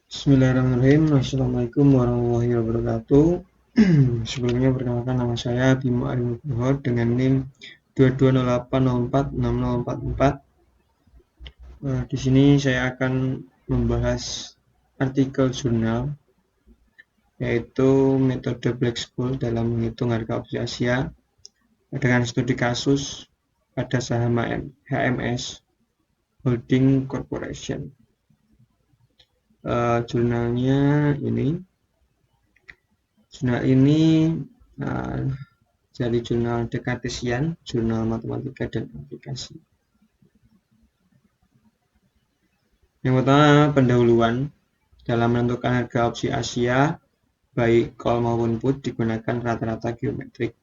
Bismillahirrahmanirrahim. Assalamualaikum warahmatullahi wabarakatuh. Sebelumnya perkenalkan, nama saya Bimo Arinugroho dengan NIM 2208046044. Di sini saya akan membahas artikel jurnal, yaitu metode Black School dalam menghitung harga opsi Asia dengan studi kasus pada saham HMS Holding Corporation. Jurnalnya ini Jurnal ini jadi jurnal The Cartesian, jurnal matematika dan aplikasi. Yang pertama, pendahuluan. Dalam menentukan harga opsi Asia, baik call maupun put digunakan rata-rata geometrik.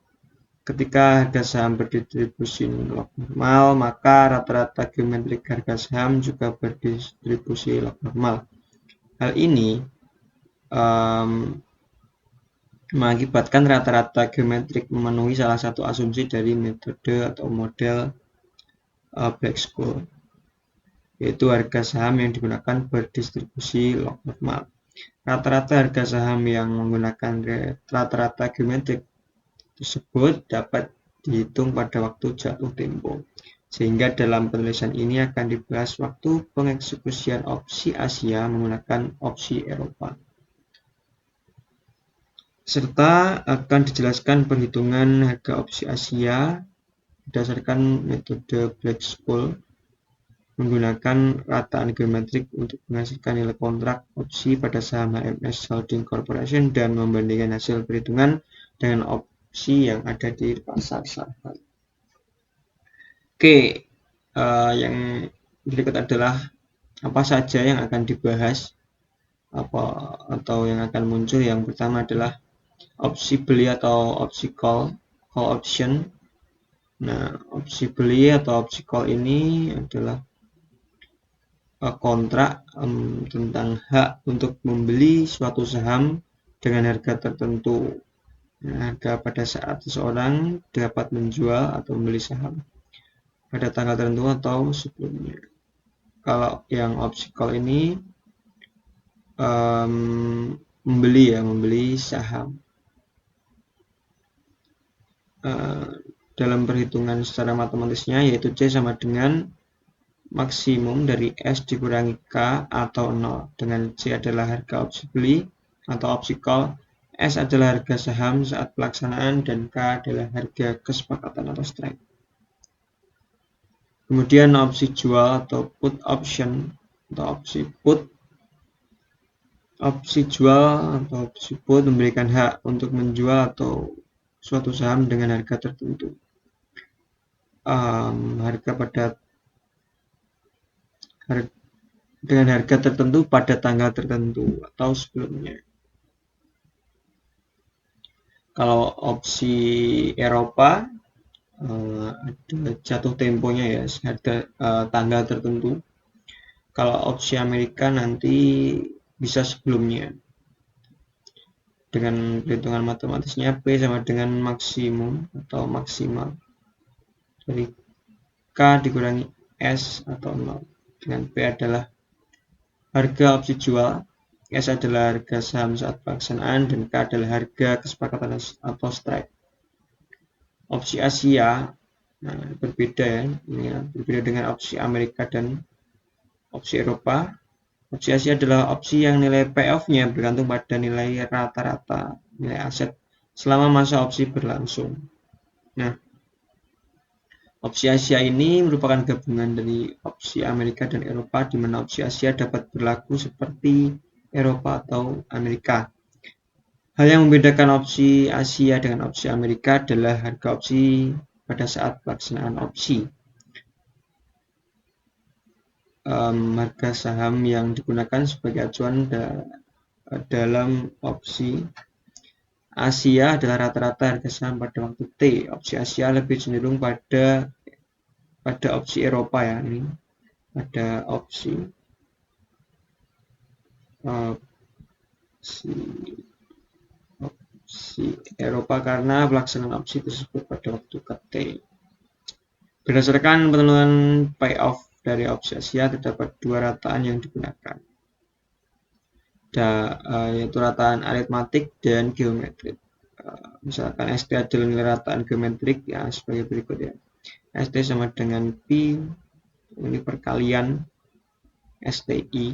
Ketika harga saham berdistribusi log normal, maka rata-rata geometrik harga saham juga berdistribusi log normal. Hal ini mengakibatkan rata-rata geometrik memenuhi salah satu asumsi dari metode atau model Black School, yaitu harga saham yang digunakan berdistribusi log normal. Rata-rata harga saham yang menggunakan rata-rata geometrik tersebut dapat dihitung pada waktu jatuh tempo, sehingga dalam penulisan ini akan dibahas waktu pengeksekusian opsi Asia menggunakan opsi Eropa, serta akan dijelaskan perhitungan harga opsi Asia berdasarkan metode Black School menggunakan rataan geometrik untuk menghasilkan nilai kontrak opsi pada saham HMS Holding Corporation dan membandingkan hasil perhitungan dengan opsi yang ada di pasar saham. Oke, yang berikut adalah apa saja yang akan dibahas atau yang akan muncul. Yang pertama adalah opsi beli atau opsi call option. Nah, opsi beli atau opsi call ini adalah kontrak tentang hak untuk membeli suatu saham dengan harga tertentu. Nah, harga pada saat seseorang dapat menjual atau membeli saham pada tanggal tertentu atau sebelumnya. Kalau yang opsi call ini membeli saham. Dalam perhitungan secara matematisnya, yaitu C sama dengan maksimum dari S dikurangi K atau 0, dengan C adalah harga opsi beli atau opsi call, S adalah harga saham saat pelaksanaan, dan K adalah harga kesepakatan atau strike. Kemudian opsi jual atau put option atau opsi put. Opsi jual atau opsi put memberikan hak untuk menjual atau suatu saham dengan harga tertentu. Dengan harga tertentu pada tanggal tertentu atau sebelumnya. Kalau opsi Eropa ada jatuh temponya ya, harga tanggal tertentu. Kalau opsi Amerika nanti bisa sebelumnya. Dengan perhitungan matematisnya P sama dengan maksimum atau maksimal dari K dikurangi S atau 0, dengan P adalah harga opsi jual, S adalah harga saham saat pelaksanaan, dan K adalah harga kesepakatan atau strike. Opsi Asia berbeda ya, berbeda dengan opsi Amerika dan opsi Eropa. Opsi Asia adalah opsi yang nilai payoff-nya bergantung pada nilai rata-rata nilai aset selama masa opsi berlangsung. Nah, opsi Asia ini merupakan gabungan dari opsi Amerika dan Eropa, di mana opsi Asia dapat berlaku seperti Eropa atau Amerika. Hal yang membedakan opsi Asia dengan opsi Amerika adalah harga opsi pada saat pelaksanaan opsi. Harga saham yang digunakan sebagai acuan dalam opsi Asia adalah rata-rata harga saham pada waktu T. Opsi Asia lebih cenderung pada opsi Eropa ya, ini pada opsi Eropa karena pelaksanaan opsi tersebut pada waktu T. Berdasarkan penentuan payoff dari opsi Asia, terdapat dua rataan yang digunakan. yaitu rataan aritmatik dan geometrik. Misalkan ST adalah nilai rataan geometrik ya sebagai berikut ya. ST sama dengan Pi, ini perkalian STI.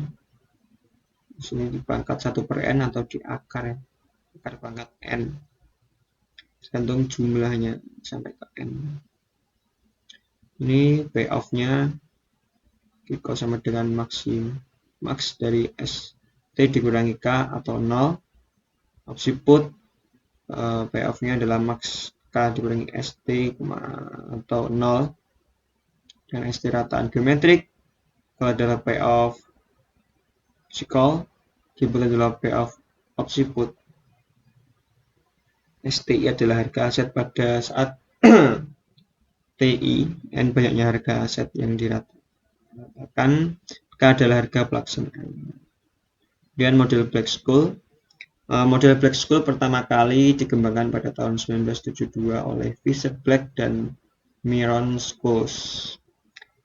Di sini di pangkat 1/n atau di akar ya. Akar pangkat n. Tergantung jumlahnya sampai ke n. Ini payoff-nya Q sama dengan max dari ST dikurangi K atau 0. Opsi put payoff-nya adalah max K dikurangi ST atau 0. Dan ST rataan geometrik kalau adalah payoff opsi call, Q adalah payoff opsi put. STI adalah harga aset pada saat TI, N banyaknya harga aset yang diratakan, K adalah harga pelaksanaan. Kemudian model Black-Scholes. Model Black-Scholes pertama kali dikembangkan pada tahun 1972 oleh Fisher Black dan Myron Scholes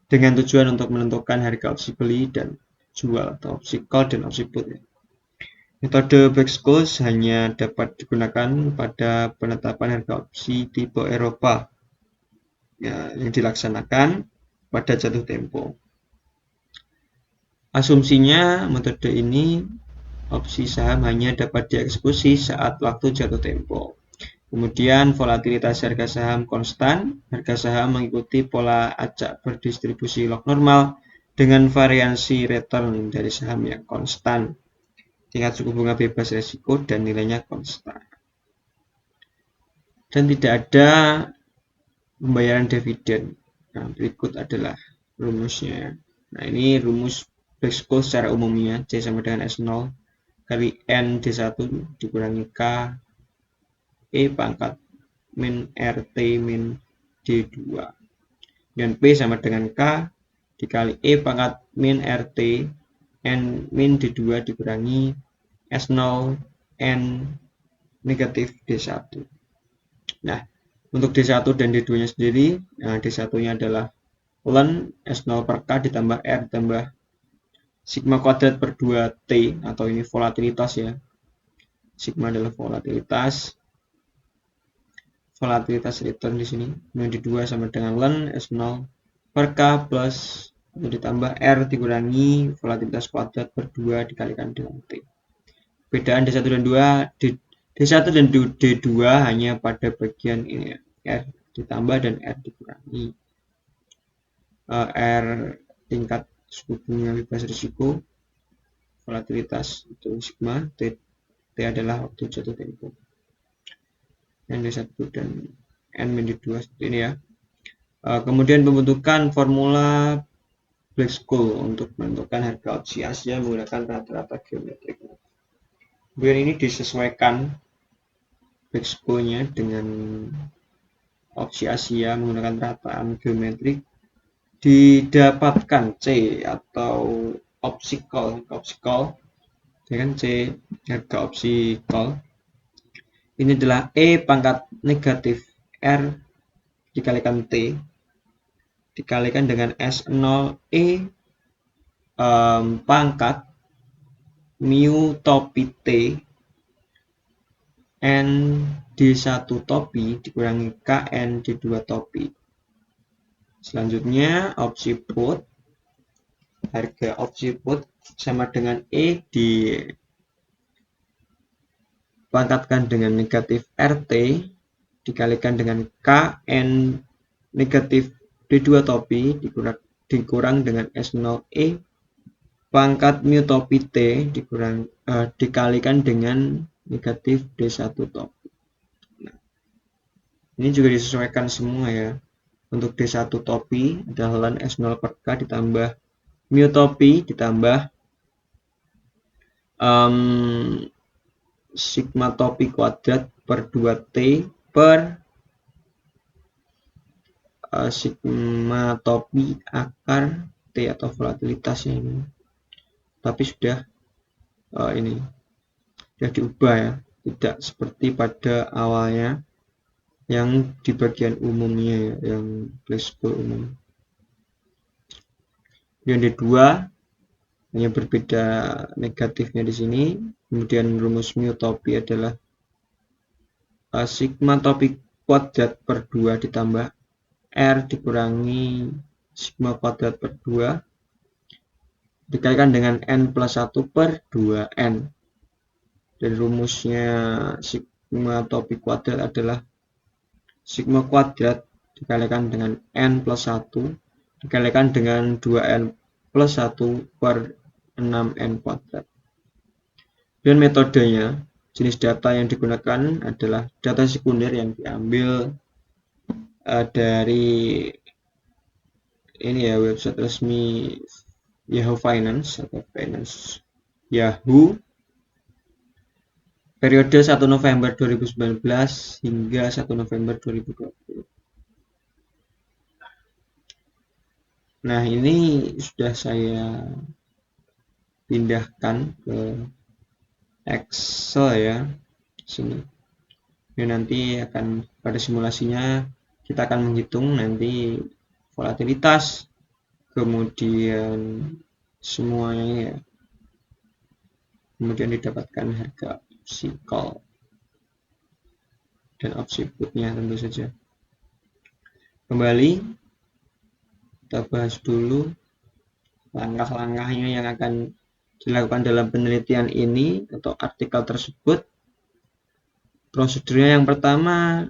dengan tujuan untuk menentukan harga opsi beli dan jual atau opsi call dan opsi put. Metode Black-Scholes hanya dapat digunakan pada penetapan harga opsi tipe Eropa ya, yang dilaksanakan pada jatuh tempo. Asumsinya metode ini opsi saham hanya dapat dieksekusi saat waktu jatuh tempo. Kemudian volatilitas harga saham konstan, harga saham mengikuti pola acak berdistribusi log normal dengan variansi return dari saham yang konstan. Tingkat suku bunga bebas resiko dan nilainya konstan. Dan tidak ada pembayaran dividen. Nah, berikut adalah rumusnya. Nah, ini rumus Black-Scholes secara umumnya. C sama dengan S0 kali N D1 dikurangi K E pangkat min RT min D2. Dan P sama dengan K dikali E pangkat min RT N min D2 dikurangi S0 N negatif D1. Nah, untuk D1 dan D2 nya sendiri, D1 nya adalah ln S0 per K ditambah R ditambah sigma kuadrat per 2T atau ini volatilitas ya. Sigma adalah volatilitas return di sini. Yang D2 sama dengan ln S0 per K plus ditambah R dikurangi volatilitas kuadrat per 2 dikalikan dengan T. Perbedaan D1 dan 2, D1 dan D2 hanya pada bagian ini ya, R ditambah dan R dikurangi. R tingkat suku bunga bebas risiko, volatilitas itu sigma, T adalah waktu jatuh tempo. Dan D1 dan N-2 seperti ini ya. Kemudian pembentukan formula Black-Scholes untuk menentukan harga opsi Asia menggunakan rata-rata geometrik. Kemudian ini disesuaikan Black-Scholes-nya dengan opsi Asia menggunakan rataan geometrik didapatkan C atau opsi call dengan C harga opsi call. Ini adalah E pangkat negatif R dikalikan T dikalikan dengan S0 E pangkat mu topi T N D1 topi dikurangi KN D2 topi. Selanjutnya opsi put, harga opsi put sama dengan E dipangkatkan dengan negatif RT dikalikan dengan KN negatif D2 topi dikurang dengan S0E pangkat mu topi T dikalikan dengan negatif D1 topi. Nah, ini juga disesuaikan semua ya. Untuk D1 topi adalah ln S0 per K ditambah mu topi ditambah sigma topi kuadrat per 2T per sigma topi akar T atau volatilitasnya ini. Tapi sudah sudah diubah ya, tidak seperti pada awalnya yang di bagian umumnya ya, yang Black-Scholes umum. Yang D2 hanya berbeda negatifnya di sini. Kemudian rumus mu topi adalah sigma topi kuadrat per 2 ditambah R dikurangi sigma kuadrat per 2 dikalikan dengan N plus 1 per 2N. Dan rumusnya sigma topi kuadrat adalah sigma kuadrat dikalikan dengan N plus 1 dikalikan dengan 2N plus 1 per 6N kuadrat. Dan metodenya, jenis data yang digunakan adalah data sekunder yang diambil dari ini ya, website resmi Yahoo Finance atau Finance Yahoo periode 1 November 2019 hingga 1 November 2020. Nah, ini sudah saya pindahkan ke Excel ya, sini. Ini nanti akan pada simulasinya kita akan menghitung nanti volatilitas, kemudian semuanya ya, kemudian didapatkan harga opsi call dan opsi putnya tentu saja. Kembali kita bahas dulu langkah-langkahnya yang akan dilakukan dalam penelitian ini atau artikel tersebut. Prosedurnya yang pertama,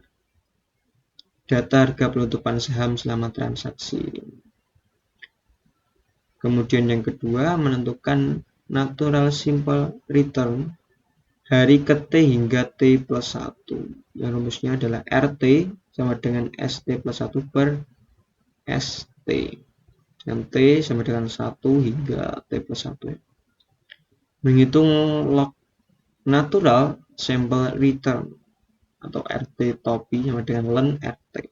data harga penutupan saham selama transaksi. Kemudian yang kedua, menentukan natural simple return hari ke T hingga T plus 1. Yang rumusnya adalah RT sama dengan ST plus 1 per ST. Dan T sama dengan 1 hingga T plus 1. Menghitung log natural sample return atau RT topi sama dengan len RT.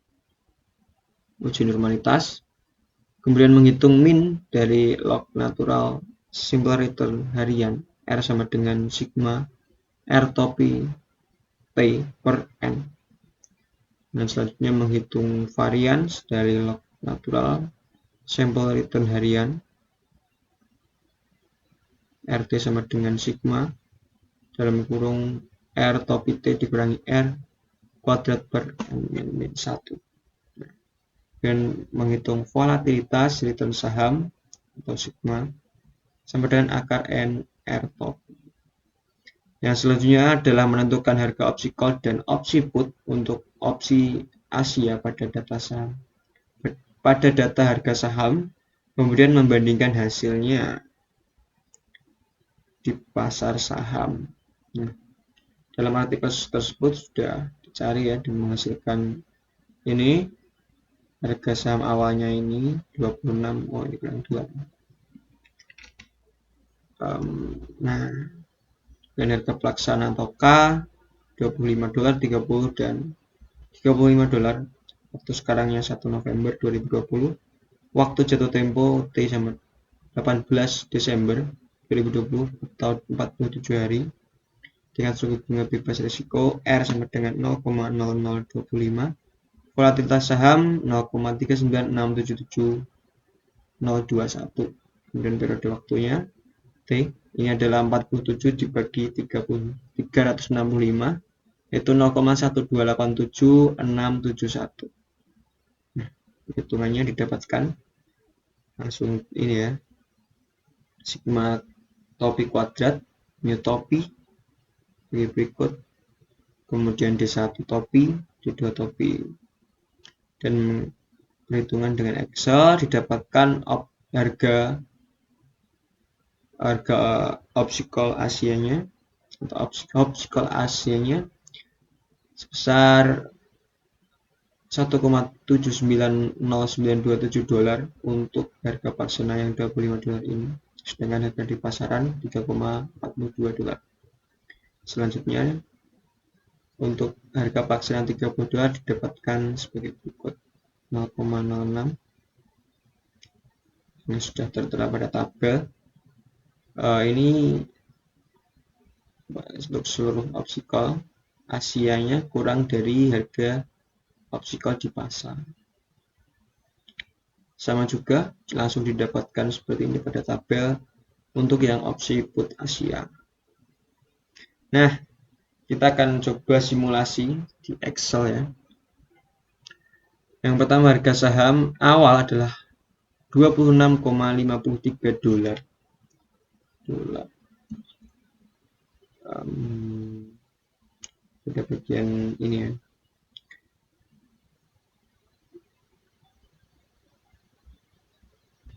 Uji normalitas. Kemudian menghitung min dari log natural simple return harian R sama dengan sigma R topi T per N. Dan selanjutnya menghitung varians dari log natural sample return harian RT sama dengan sigma dalam kurung R topi T dikurangi R kuadrat per N-1. Dan menghitung volatilitas return saham atau sigma sama dengan akar N R topi. Yang selanjutnya adalah menentukan harga opsi call dan opsi put untuk opsi Asia pada data harga saham, kemudian membandingkan hasilnya di pasar saham. Nah, dalam artikel tersebut sudah dicari ya dan menghasilkan ini harga saham awalnya ini 26, oh ini kurang 2. Nah, dan harga pelaksana atau K $25, 30 dan $35. Waktu sekarangnya 1 November 2020. Waktu jatuh tempo T sama 18 Desember 2020 atau 47 hari. Dengan suku bunga bebas risiko R sama dengan 0,0025. Volatilitas saham 0,39677,021. Kemudian periode waktunya T ini adalah 47 dibagi 365 yaitu 0,1287671. Nah, hitungannya didapatkan langsung ini ya, sigma topi kuadrat mu topi berikut, kemudian D1 topi, D2 topi, dan perhitungan dengan Excel didapatkan harga opsi call Asianya atau opsi call Asianya sebesar $1,790927 untuk harga pelaksana yang $25 ini, sedangkan harga di pasaran $3,42. Selanjutnya untuk harga pelaksana $30 didapatkan sebagai berikut 0,06 yang sudah tertera pada tabel. Ini untuk seluruh opsi call Asianya kurang dari harga opsi call di pasar. Sama juga langsung didapatkan seperti ini pada tabel untuk yang opsi put Asia. Nah, kita akan coba simulasi di Excel ya. Yang pertama, harga saham awal adalah 26,53 dolar. Pada bagian ini ya.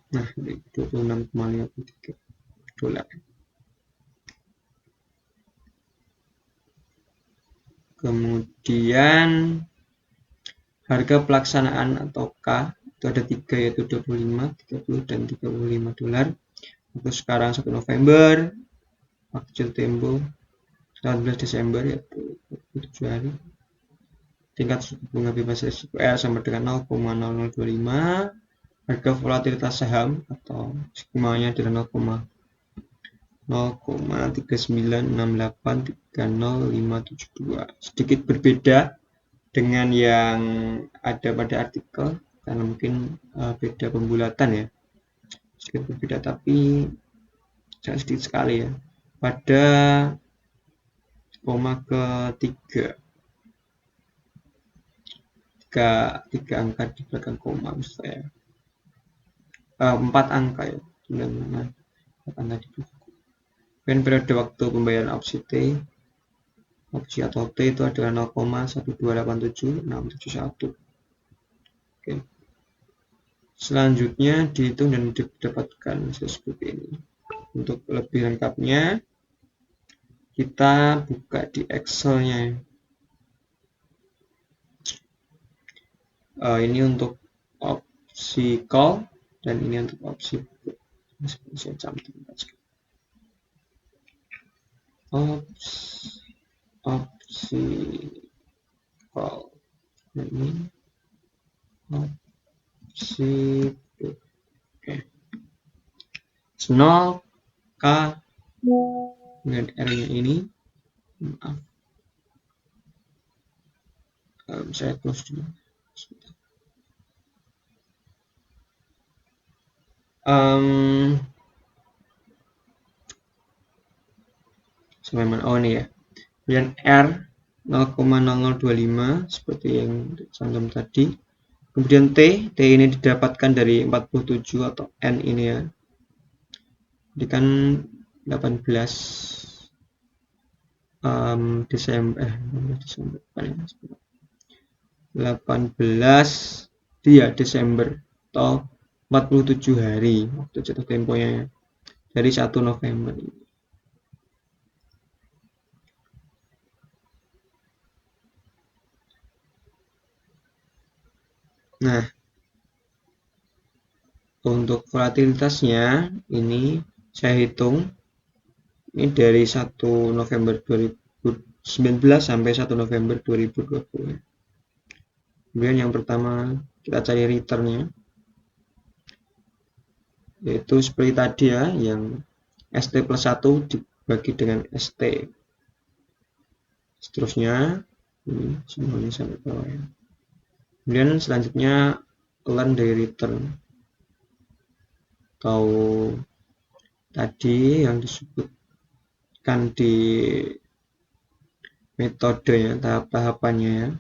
Nah, 26,53 dolar. Kemudian harga pelaksanaan atau K itu ada 3, yaitu 25, 30, dan 35 dolar. Untuk sekarang 1 November, waktu jatuh tempo 19 Desember, yaitu 7 hari. Tingkat suku bunga bebas risiko R sama dengan 0,0025. Harga volatilitas saham atau skemanya adalah 0,396830,572. Sedikit berbeda dengan yang ada pada artikel karena mungkin beda pembulatan ya, sedikit berbeda tapi sangat sedikit sekali ya. Pada koma ketiga, tiga angka di belakang koma maksud saya, 4 angka ya, 4 angka di belakang. Dan periode waktu pembayaran opsi T, opsi atau T itu adalah 0,1287671. Oke. Selanjutnya dihitung dan didapatkan seperti ini. Untuk lebih lengkapnya kita buka di Excel-nya. Ini untuk opsi call dan ini untuk opsi put. Saya cantumkan sekali. Opsi call dan ini opsi put. Oke. 0 K dengan R-nya ini, maaf, saya close dulu. Sampai mana? Oh ini ya. Kemudian R 0,0025 seperti yang dicantum tadi. Kemudian T ini didapatkan dari 47 atau N ini ya. Jadi kan 18 Desember 18 dia Desember atau 47 hari waktu jatuh temponya dari 1 November ini. Nah, untuk volatilitasnya ini saya hitung ini dari 1 November 2019 sampai 1 November 2020. Kemudian yang pertama kita cari returnnya, yaitu seperti tadi ya, yang ST plus 1 dibagi dengan ST. Seterusnya ini semuanya sampai bawah ya. Kemudian selanjutnya learn dari return atau tadi yang disebutkan di metodenya, tahap-tahapannya ya.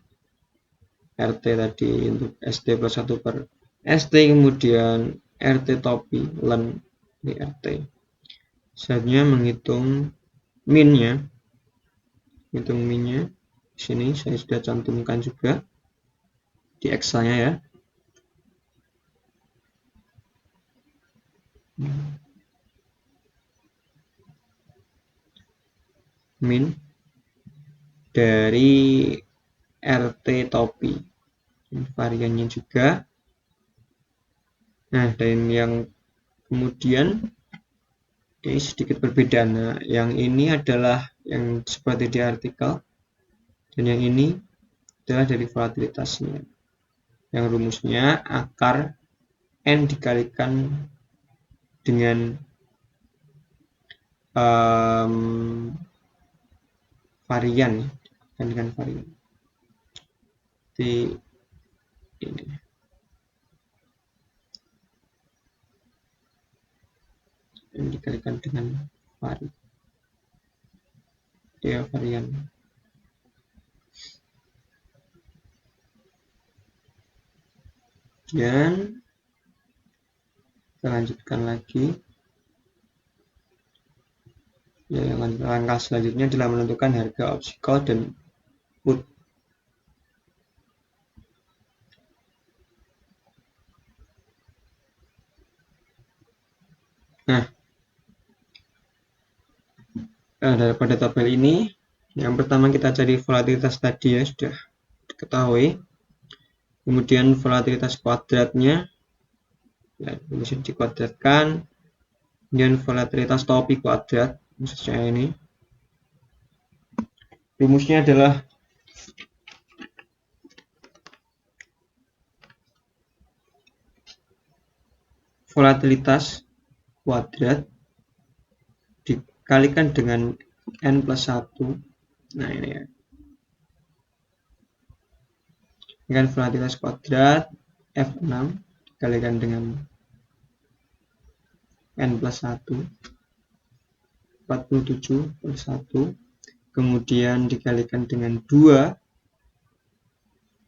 RT tadi untuk ST plus 1 per ST, kemudian RT topi, len di RT. Selanjutnya menghitung min-nya. Hitung min-nya. Di sini saya sudah cantumkan juga di Excel-nya ya. Min dari RT topi. Variannya juga. Nah, dan yang kemudian ini sedikit berbeda. Nah, yang ini adalah yang seperti di artikel dan yang ini adalah dari volatilitasnya. Yang rumusnya akar N dikalikan dengan varian ya, dengan varian. Di ini. dan dikalikan dengan varian. Dan kita lanjutkan lagi. Ya, langkah selanjutnya adalah menentukan harga opsi call dan put. Nah, daripada tabel ini, yang pertama kita cari volatilitas tadi ya, sudah diketahui. Kemudian volatilitas kuadratnya, ya, bisa dikuadratkan. Kemudian volatilitas topi kuadrat, maksud saya ini. Rumusnya adalah volatilitas kuadrat dikalikan dengan n plus 1. Nah, ini ya. Dengan volatilitas kuadrat F6 dikalikan dengan n plus 1, 47 plus 1, kemudian dikalikan dengan 2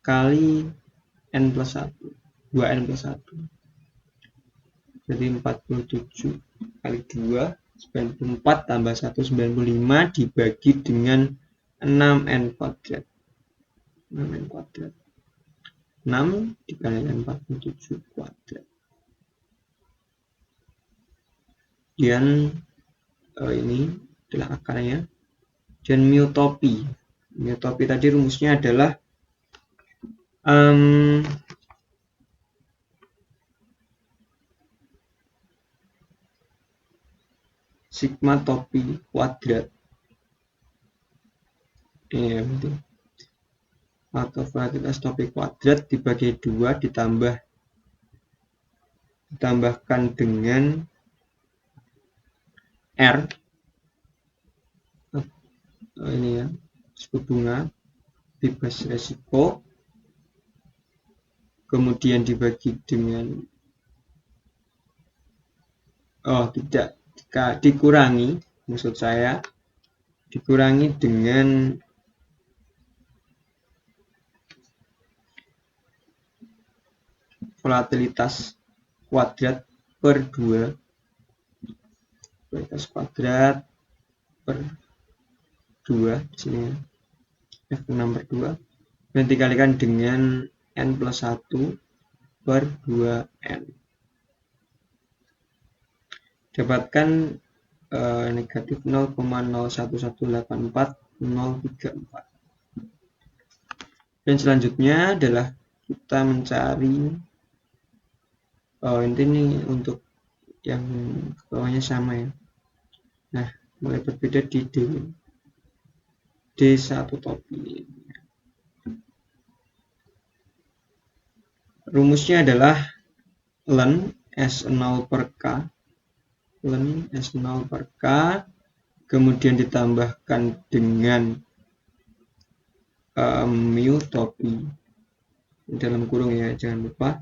kali n plus 1, 2n plus 1. Jadi 47 kali 2, 94 tambah 1, 95 dibagi dengan 6n kuadrat. 6n kuadrat. 6 dikalikan 47 kuadrat. Dan ini adalah akarnya. Dan mu topi. Mu topi tadi rumusnya adalah sigma topi kuadrat. Ini ya, betul. Atau volatilitas topi kuadrat dibagi 2 ditambahkan dengan R, ini ya, suku bunga, bebas resiko, kemudian dibagi dengan dikurangi, maksud saya dikurangi dengan volatilitas kuadrat per 2, volatilitas kuadrat per 2 di sini F6 per 2, dan dikalikan dengan n plus 1 per 2n. Dapatkan negatif 0,01184034. Dan selanjutnya adalah kita mencari ini untuk yang bawahnya sama ya. Nah, mulai berbeda di D1 topi. Rumusnya adalah ln S0 per K, ln S0 per K, kemudian ditambahkan dengan mu topi dalam kurung ya, jangan lupa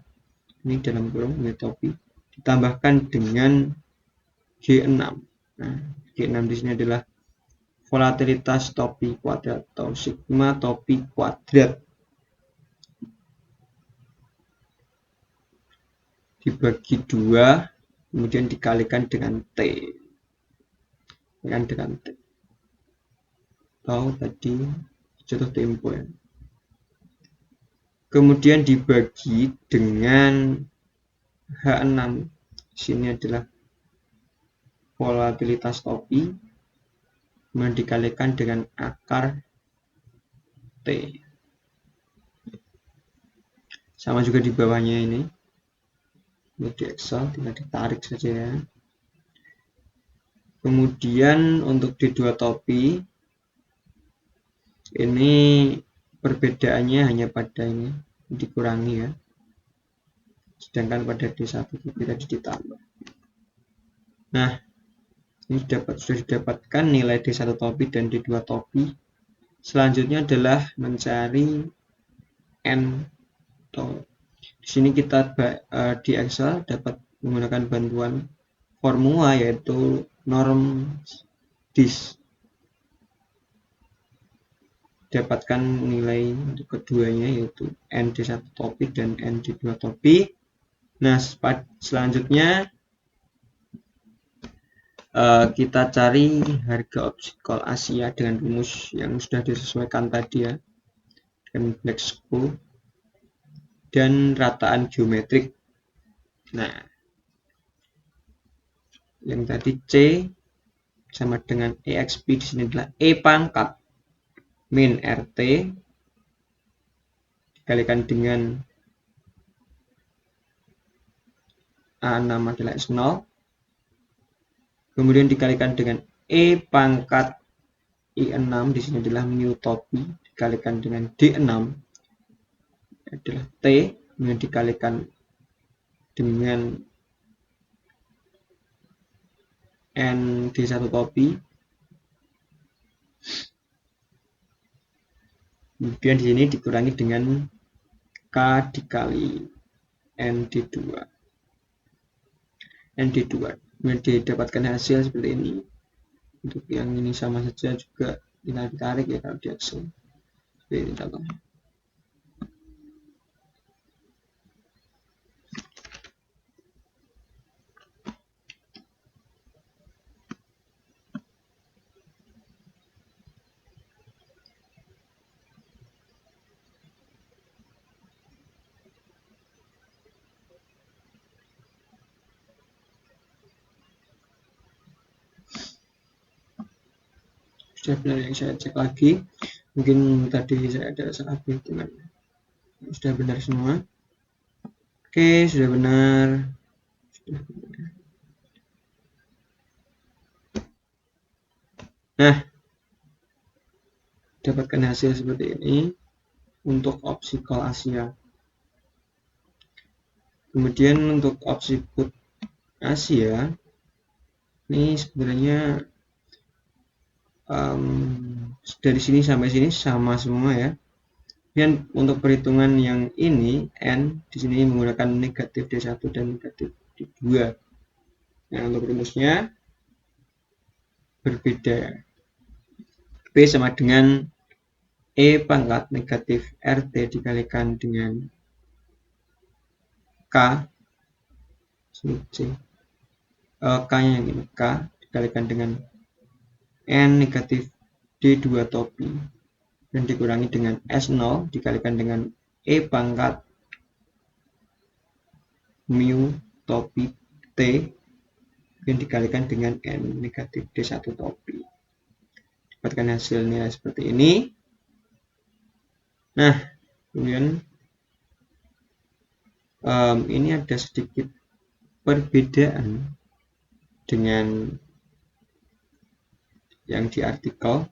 ini dalam kurung mu topi, ditambahkan dengan G6. Nah, G6 di sini adalah volatilitas topi kuadrat atau sigma topi kuadrat dibagi 2, kemudian dikalikan dengan T. Dengan T. Atau tadi jatuh tempo ya. Kemudian dibagi dengan H6. Sini adalah volatilitas topi, kemudian dikalikan dengan akar T. Sama juga di bawahnya ini. Ini di Excel, tinggal ditarik saja ya. Kemudian untuk D2 topi, ini perbedaannya hanya pada ini dikurangi ya, sedangkan pada D1 topi tadi ditambah. Nah, ini sudah didapatkan nilai D1 topi dan D2 topi. Selanjutnya adalah mencari N. Di sini kita di Excel dapat menggunakan bantuan formula, yaitu norm dis. Dapatkan nilai untuk keduanya, yaitu ND1 topik dan ND2 topik. Nah, selanjutnya kita cari harga opsi call Asia dengan rumus yang sudah disesuaikan tadi ya, dengan Black-Scholes dan rataan geometrik. Nah, yang tadi C sama dengan EXP di sini adalah E pangkat min RT dikalikan dengan A6 adalah S0, kemudian dikalikan dengan E pangkat I6 di sini adalah mu topi dikalikan dengan D6 adalah T, kemudian dikalikan dengan ND1 topi, kemudian di sini dikurangi dengan K dikali ND2. Kemudian didapatkan hasil seperti ini. Untuk yang ini sama saja juga tinggal ditarik ya kalau di Excel. Seperti ini contohnya. Sudah benar yang saya cek lagi, mungkin tadi saya ada salah perhitungan. Sudah benar semua. Oke, sudah benar. Nah, dapatkan hasil seperti ini untuk opsi call Asia. Kemudian untuk opsi put Asia ini sebenarnya dari sini sampai sini sama semua ya. Dan untuk perhitungan yang ini N di sini menggunakan negatif D1 dan negatif D2. Nah, untuk rumusnya berbeda. P sama dengan E pangkat negatif RT dikalikan dengan K, K-nya yang ini, K dikalikan dengan N negatif D2 topi dan dikurangi dengan S0 dikalikan dengan E pangkat mu topi T dan dikalikan dengan N negatif D1 topi. Dapatkan hasilnya seperti ini. Nah, kemudian ini ada sedikit perbedaan dengan yang di artikel.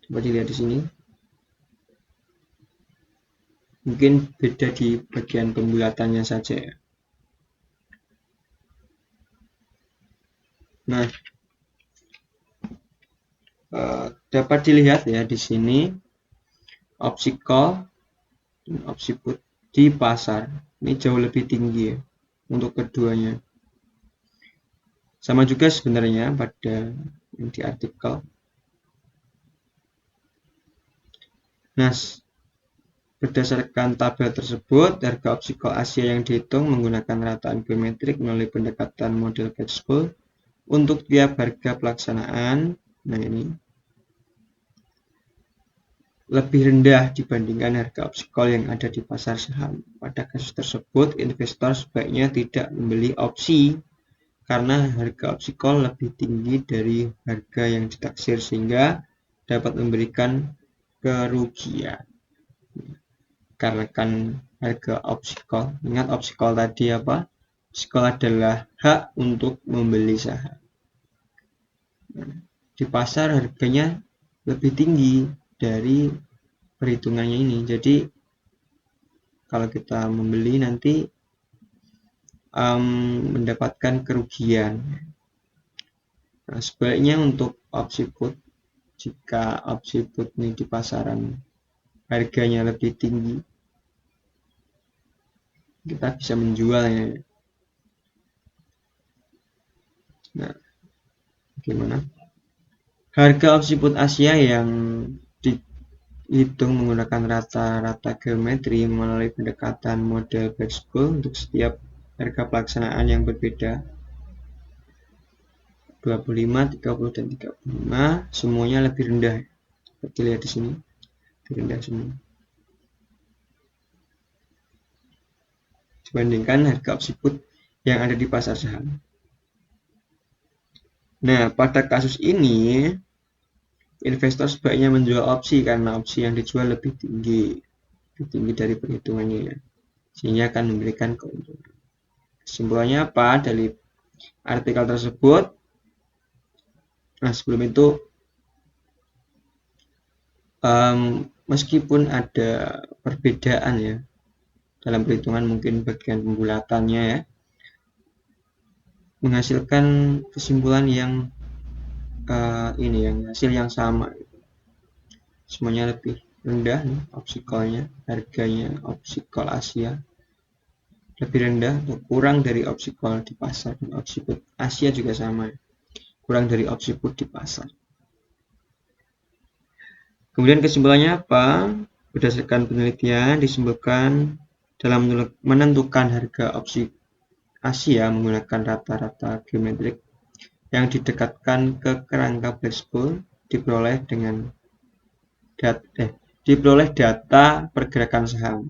Coba dilihat di sini. Mungkin beda di bagian pembulatannya saja ya. Nah, dapat dilihat ya di sini opsi call dan opsi put di pasar ini jauh lebih tinggi ya untuk keduanya. Sama juga sebenarnya pada yang di artikel. Nah, berdasarkan tabel tersebut, harga opsi call Asia yang dihitung menggunakan rataan geometrik melalui pendekatan model Black-Scholes untuk tiap harga pelaksanaan. Nah, ini lebih rendah dibandingkan harga opsi call yang ada di pasar saham. Pada kasus tersebut, investor sebaiknya tidak membeli opsi karena harga opsi call lebih tinggi dari harga yang ditaksir sehingga dapat memberikan kerugian. Karena kan harga opsi call, ingat opsi call tadi apa? Opsi call adalah hak untuk membeli saham. Di pasar harganya lebih tinggi dari perhitungannya ini. Jadi kalau kita membeli nanti mendapatkan kerugian. Nah, sebaliknya untuk opsi put, jika opsi put ini di pasaran harganya lebih tinggi, kita bisa menjualnya. Nah, gimana? Harga opsi put Asia yang dihitung menggunakan rata-rata geometri melalui pendekatan model Black-Scholes untuk setiap harga pelaksanaan yang berbeda 25, 30, dan 35 semuanya lebih rendah. Seperti lihat di sini, lebih rendah semua dibandingkan harga opsi put yang ada di pasar saham. Nah, pada kasus ini investor sebaiknya menjual opsi karena opsi yang dijual lebih tinggi dari perhitungannya ya, sehingga akan memberikan keuntungan. Kesimpulannya apa dari artikel tersebut? Nah, sebelum itu meskipun ada perbedaan ya dalam perhitungan, mungkin bagian pembulatannya ya menghasilkan kesimpulan yang yang hasil yang sama, semuanya lebih rendah nih opsi call-nya, harganya opsi call Asia lebih rendah atau kurang dari opsi call di pasar, dan opsi put Asia juga sama, kurang dari opsi put di pasar. Kemudian kesimpulannya apa? Berdasarkan penelitian disimpulkan dalam menentukan harga opsi Asia menggunakan rata-rata geometrik yang didekatkan ke kerangka Black-Scholes diperoleh data pergerakan saham.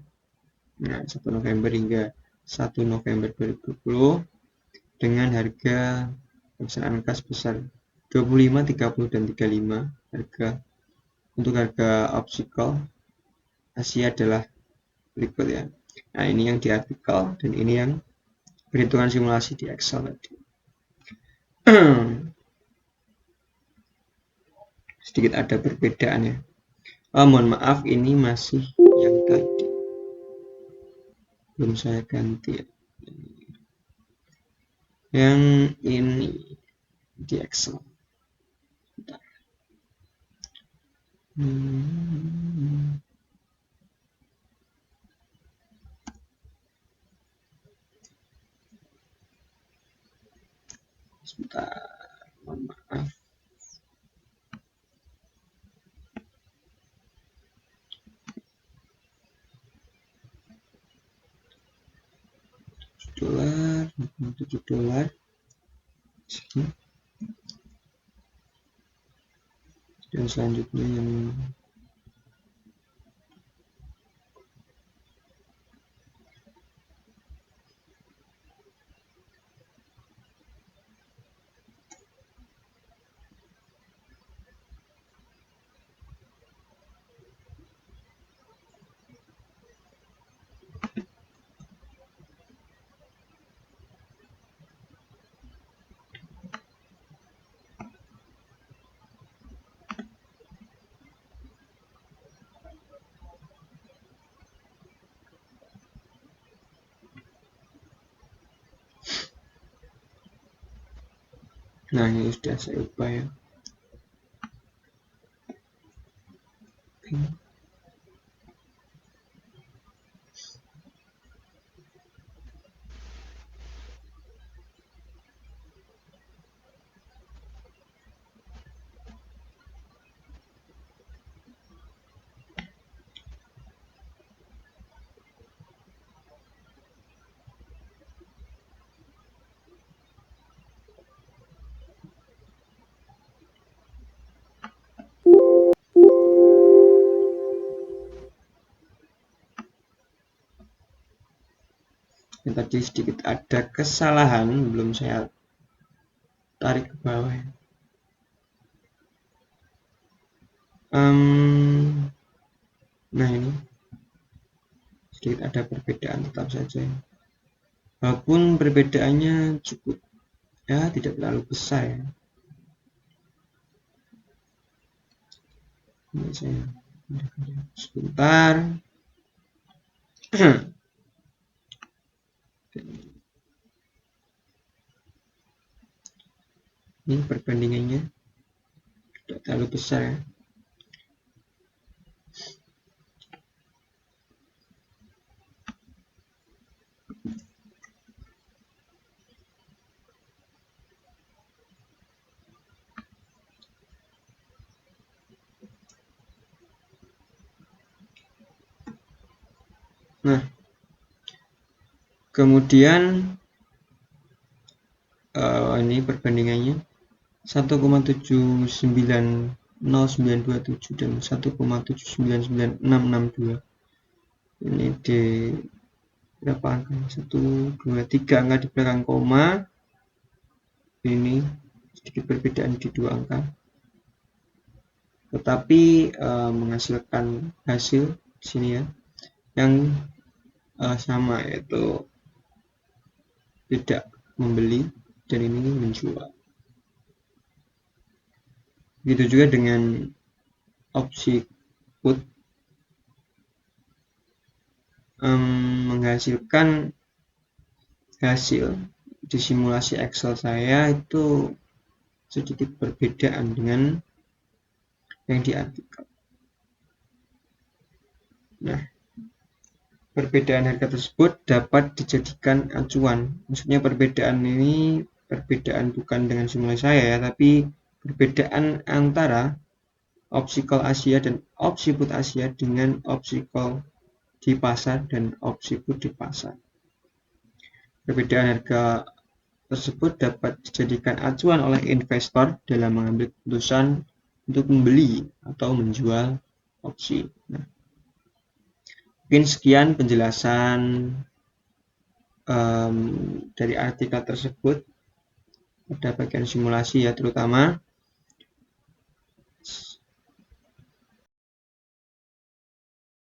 Nah, 1 November hingga 1 November 2020 dengan harga pelaksanaan kas besar 25, 30, dan 35. Untuk harga opsi call Asia adalah berikut ya. Nah, ini yang di artikel dan ini yang perhitungan simulasi di Excel tadi. Sedikit ada perbedaan ya. Mohon maaf, ini masih yang tadi, belum saya ganti ya. Yang ini di Excel. Bentar. Sebentar, mohon maaf. $7, $7. Dan selanjutnya yang nah ini sudah saya ubah ya. Oke. Yang tadi sedikit ada kesalahan, belum saya tarik ke bawah ya. Nah ini sedikit ada perbedaan, tetap saja ya. Walaupun perbedaannya cukup ya, tidak terlalu besar ya. Ini saya sebentar. Ini perbandingannya tidak terlalu besar ya. Nah, kemudian ini perbandingannya 1,79097 dan 1,7996662. Ini di berapa angka? 1, 2, 3 angka di belakang koma. Ini sedikit perbedaan di dua angka. Tetapi menghasilkan hasil di sini ya yang sama, yaitu tidak membeli dan ini menjual. Begitu juga dengan opsi put, menghasilkan hasil di simulasi Excel saya itu sedikit perbedaan dengan yang di artikel. Nah, perbedaan harga tersebut dapat dijadikan acuan. Maksudnya perbedaan ini perbedaan bukan dengan simulasi saya ya, tapi perbedaan antara opsi call Asia dan opsi put Asia dengan opsi call di pasar dan opsi put di pasar. Perbedaan harga tersebut dapat dijadikan acuan oleh investor dalam mengambil keputusan untuk membeli atau menjual opsi. Nah, mungkin sekian penjelasan dari artikel tersebut pada bagian simulasi ya terutama.